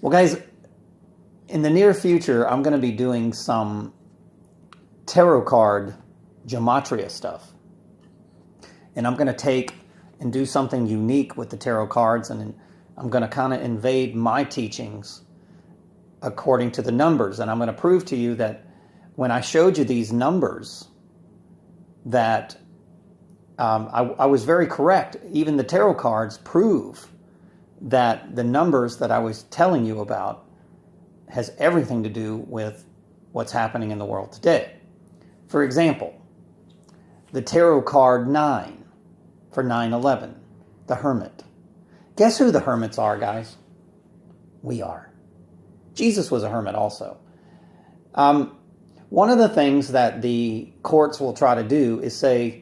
Well, guys, in the near future, I'm going to be doing some tarot card gematria stuff. And I'm going to take and do something unique with the tarot cards, and I'm going to kind of invade my teachings according to the numbers. And I'm going to prove to you that when I showed you these numbers, that I was very correct. Even the tarot cards prove that the numbers that I was telling you about has everything to do with what's happening in the world today. For example, the tarot card 9 for 9/11, the Hermit. Guess who the hermits are, guys? We are. Jesus was a hermit also. One of the things that the courts will try to do is say,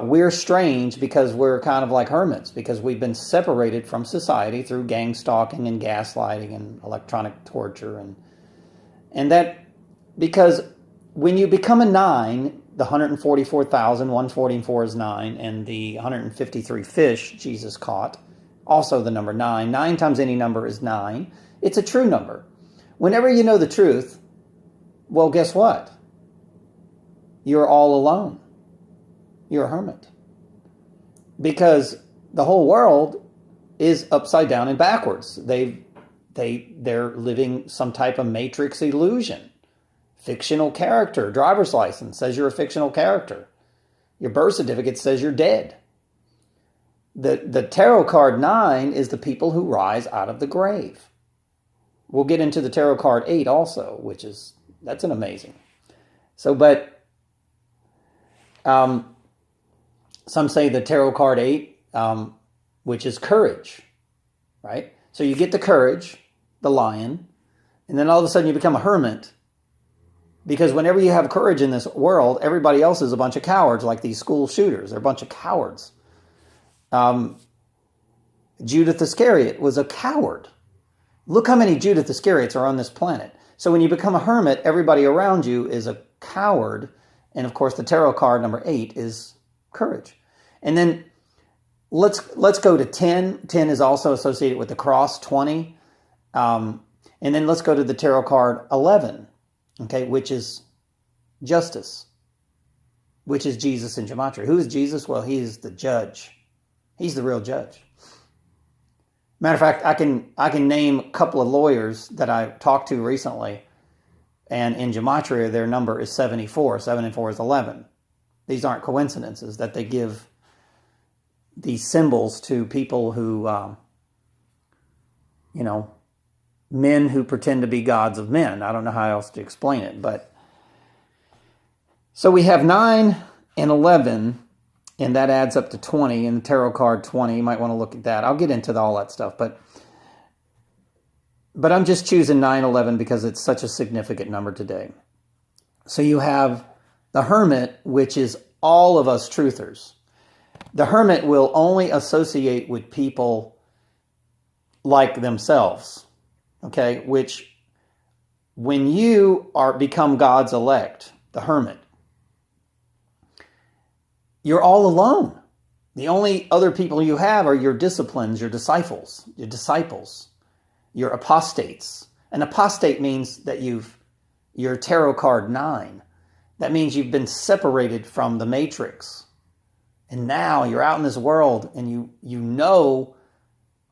we're strange because we're kind of like hermits, because we've been separated from society through gang stalking and gaslighting and electronic torture. And that because when you become a 9, the 144,144 is 9, and the 153 fish Jesus caught, also the number 9. 9 times any number is 9. It's a true number. Whenever you know the truth, well, guess what? You're all alone. You're a hermit. Because the whole world is upside down and backwards. They're living some type of matrix illusion. Fictional character, driver's license says you're a fictional character. Your birth certificate says you're dead. The tarot card 9 is the people who rise out of the grave. We'll get into the tarot card 8 also, that's an amazing. So, but some say the tarot card 8, which is courage, right? So you get the courage, the lion, and then all of a sudden you become a hermit. Because whenever you have courage in this world, everybody else is a bunch of cowards, like these school shooters. They're a bunch of cowards. Judith Iscariot was a coward. Look how many Judith Iscariots are on this planet. So when you become a hermit, everybody around you is a coward. And of course, the tarot card number 8 is courage. And then let's go to 10. 10 is also associated with the cross, 20. And then let's go to the tarot card 11. Okay, which is justice, which is Jesus in gematria. Who is Jesus? Well, he is the judge. He's the real judge. Matter of fact, I can name a couple of lawyers that I talked to recently, and in gematria, their number is 74. 7 and 4 is 11. These aren't coincidences that they give these symbols to people who, men who pretend to be gods of men. I don't know how else to explain it, but so we have 9 and 11, and that adds up to 20 in the tarot card 20. You might want to look at that. I'll get into all that stuff, but I'm just choosing 9/11 because it's such a significant number today. So you have the hermit, which is all of us truthers. The hermit will only associate with people like themselves. Okay, which when you become God's elect, the hermit, you're all alone. The only other people you have are your disciplines, your disciples, your apostates. An apostate means that you're tarot card 9. That means you've been separated from the matrix. And now you're out in this world and you know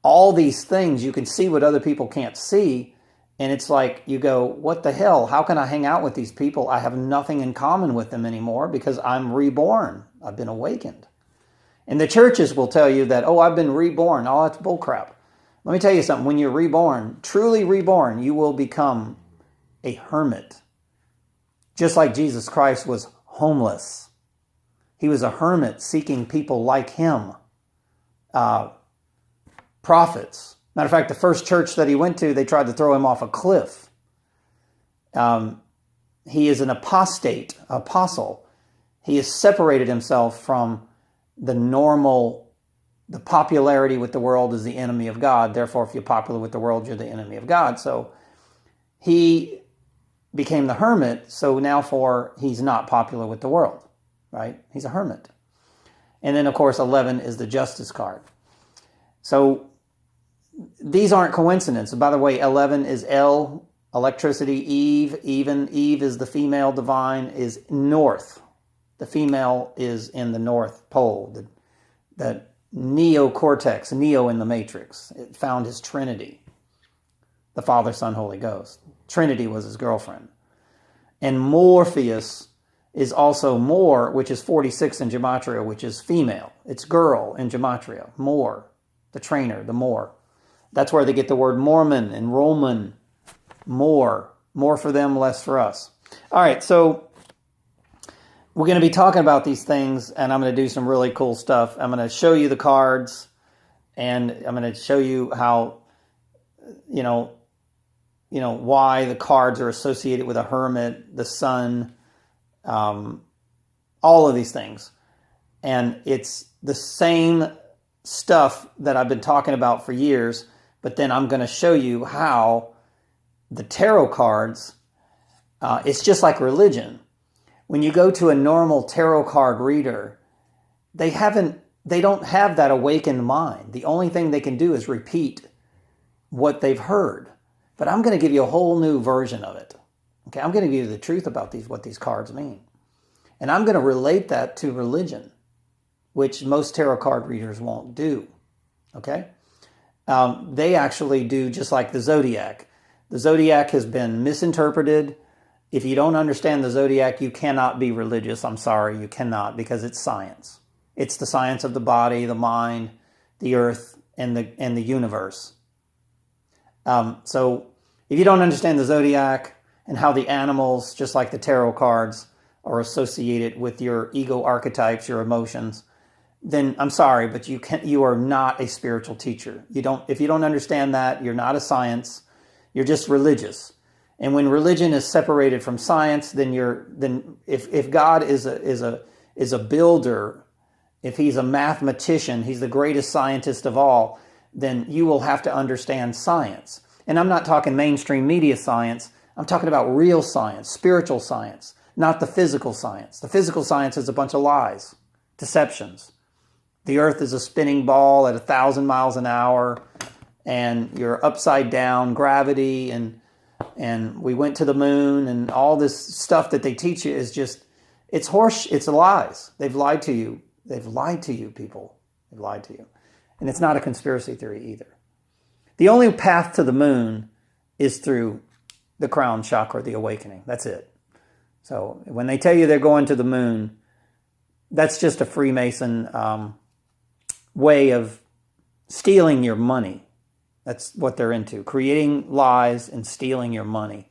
all these things. You can see what other people can't see. And it's like you go, what the hell? How can I hang out with these people? I have nothing in common with them anymore because I'm reborn. I've been awakened. And the churches will tell you that, I've been reborn. Oh, that's bullcrap. Let me tell you something. When you're reborn, truly reborn, you will become a hermit. Just like Jesus Christ was homeless. He was a hermit seeking people like him. Prophets. Matter of fact, the first church that he went to, they tried to throw him off a cliff. He is an apostle. He has separated himself from the popularity with the world is the enemy of God. Therefore, if you're popular with the world, you're the enemy of God. So he became the hermit. So now he's not popular with the world, right? He's a hermit. And then, of course, 11 is the justice card. So these aren't coincidences. By the way, 11 is El, electricity. Eve, even. Eve is the female divine, is north. The female is in the North Pole. That neocortex, Neo in the Matrix. It found his Trinity. The Father, Son, Holy Ghost. Trinity was his girlfriend. And Morpheus is also Mor, which is 46 in Gematria, which is female. It's girl in Gematria. Mor, the trainer, the Mor. That's where they get the word Mormon and Roman. More for them, less for us. All right, so we're going to be talking about these things, and I'm going to do some really cool stuff. I'm going to show you the cards, and I'm going to show you how, why the cards are associated with a hermit, the sun, all of these things. And it's the same stuff that I've been talking about for years, but then I'm going to show you how the tarot cards, it's just like religion. When you go to a normal tarot card reader, they don't have that awakened mind. The only thing they can do is repeat what they've heard. But I'm going to give you a whole new version of it. Okay, I'm going to give you the truth about what these cards mean. And I'm going to relate that to religion, which most tarot card readers won't do. Okay? They actually do just like the zodiac. The zodiac has been misinterpreted. If you don't understand the zodiac, you cannot be religious. I'm sorry, you cannot, because it's science. It's the science of the body, the mind, the earth, and the universe. So if you don't understand the zodiac and how the animals, just like the tarot cards, are associated with your ego archetypes, your emotions, then I'm sorry, but you are not a spiritual teacher. If you don't understand that, you're not a science. You're just religious. And when religion is separated from science, then if God is a builder, if he's a mathematician, he's the greatest scientist of all, then you will have to understand science. And I'm not talking mainstream media science. I'm talking about real science, spiritual science, not the physical science. The physical science is a bunch of lies, deceptions. The earth is a spinning ball at 1,000 miles an hour, and you're upside down, gravity, and we went to the moon, and all this stuff that they teach you is just, it's lies. They've lied to you. They've lied to you, people. They've lied to you. And it's not a conspiracy theory either. The only path to the moon is through the crown chakra, the awakening. That's it. So when they tell you they're going to the moon, that's just a Freemason way of stealing your money. That's what they're into, creating lies and stealing your money.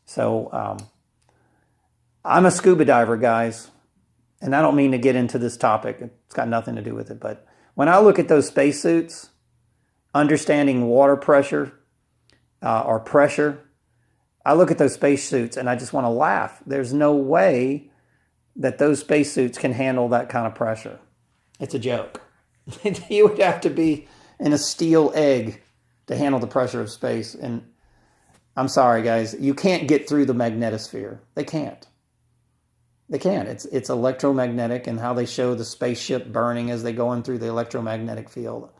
So I'm a scuba diver, guys, and I don't mean to get into this topic. It's got nothing to do with it. But when I look at those spacesuits, understanding water pressure or pressure, I look at those spacesuits and I just want to laugh. There's no way that those spacesuits can handle that kind of pressure. It's a joke. You would have to be in a steel egg to handle the pressure of space. And I'm sorry, guys, you can't get through the magnetosphere. They can't. They can't. It's electromagnetic, and how they show the spaceship burning as they go in through the electromagnetic field.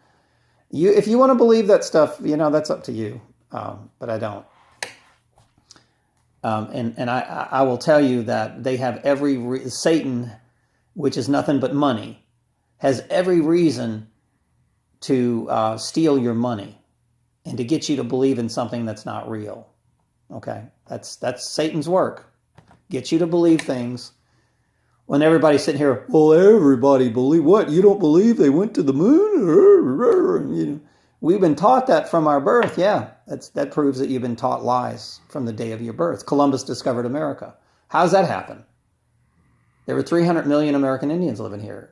If you want to believe that stuff, that's up to you. But I don't. And I will tell you that they have Satan, which is nothing but money, has every reason to steal your money and to get you to believe in something that's not real. Okay, that's Satan's work. Get you to believe things. When everybody's sitting here, well, everybody believe what? You don't believe they went to the moon? We've been taught that from our birth. Yeah, that proves that you've been taught lies from the day of your birth. Columbus discovered America. How does that happen? There were 300 million American Indians living here.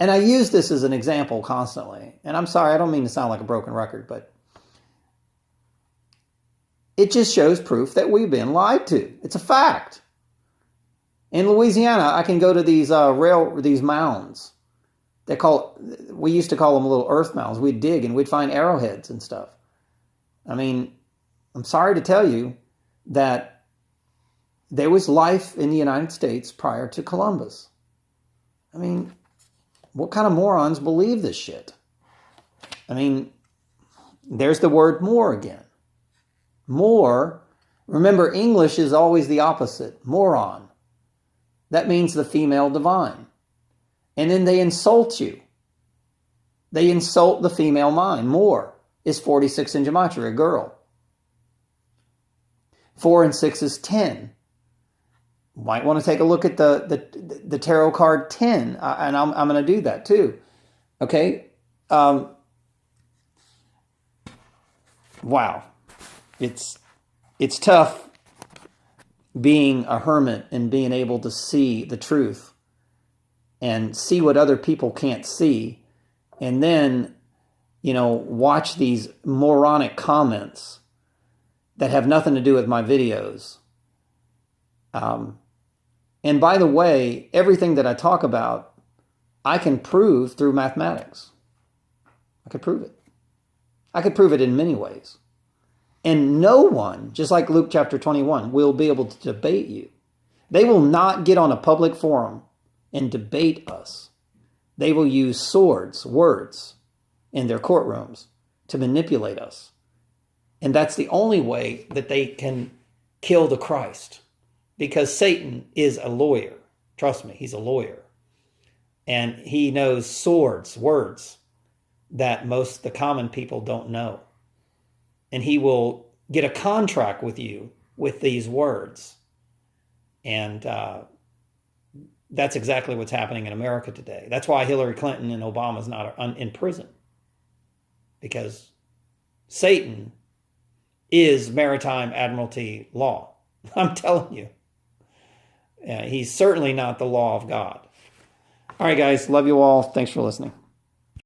And I use this as an example constantly. And I'm sorry, I don't mean to sound like a broken record, but it just shows proof that we've been lied to. It's a fact. In Louisiana, I can go to these mounds. We used to call them little earth mounds. We'd dig and we'd find arrowheads and stuff. I mean, I'm sorry to tell you that there was life in the United States prior to Columbus. I mean, what kind of morons believe this shit? I mean, There's the word more again. More. Remember, English is always the opposite. Moron. That means the female divine. And then they insult you. They insult the female mind. More is 46 in Gematria, a girl. 4 and 6 is 10. Might want to take a look at the tarot card 10, and I'm going to do that too. Okay? Wow. It's tough being a hermit and being able to see the truth and see what other people can't see, and then, watch these moronic comments that have nothing to do with my videos. And by the way, everything that I talk about, I can prove through mathematics. I could prove it. I could prove it in many ways. And no one, just like Luke chapter 21, will be able to debate you. They will not get on a public forum and debate us. They will use swords, words, in their courtrooms to manipulate us. And that's the only way that they can kill the Christ. Because Satan is a lawyer. Trust me, he's a lawyer. And he knows swords, words, that most the common people don't know. And he will get a contract with you with these words. And that's exactly what's happening in America today. That's why Hillary Clinton and Obama's not in prison. Because Satan is maritime admiralty law. I'm telling you. He's certainly not the law of God. All right, guys. Love you all. Thanks for listening.